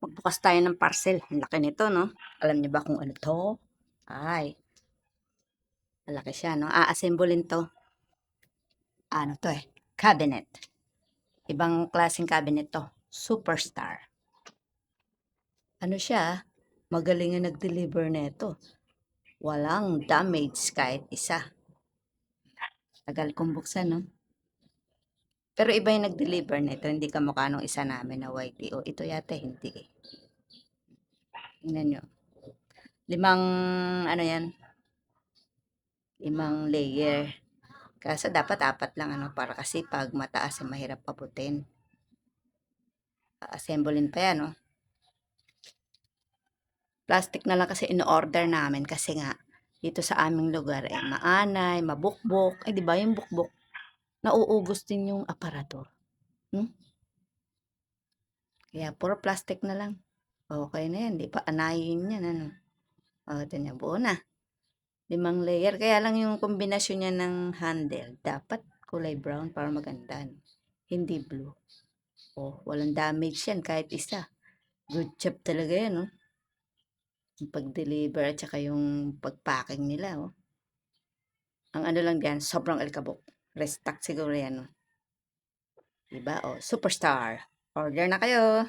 Magbukas tayo ng parcel. Ang laki nito, no? Alam niyo ba kung ano to? Ay, malaki siya, no? Aassemblein to. Ano to eh? Cabinet. Ibang klaseng cabinet to. Superstar. Ano siya? Magaling nga nag-deliver nito. Walang damage kahit isa. Tagal kong buksan, no? Pero iba yung nag-deliver nito. Hindi kamukha nung isa namin na whitey. O, ito yata hindi eh. Tingnan nyo. Ano yan? 5 layer. Kaso dapat 4 lang ano para kasi pag mataas ay mahirap pabutin. Assemblein pa yan, no? Plastic na lang kasi in-order namin kasi nga dito sa aming lugar eh maanay, mabukbok. Eh di ba yung bukbok nauubos din yung aparador. Hmm? Kaya puro plastic na lang. Okay na yan, di pa anayin yan ano. O, ito niya, buo na. 5 layer. Kaya lang yung kombinasyon niya ng handle, dapat kulay brown para maganda. No? Hindi blue. Oh, walang damage yan kahit isa. Good job talaga yan, no? Yung pag-deliver at saka yung pag-packing nila, oh. Ang ano lang diyan, sobrang alikabok. Restock siguro yan, no? Diba? Oh, superstar. Order na kayo.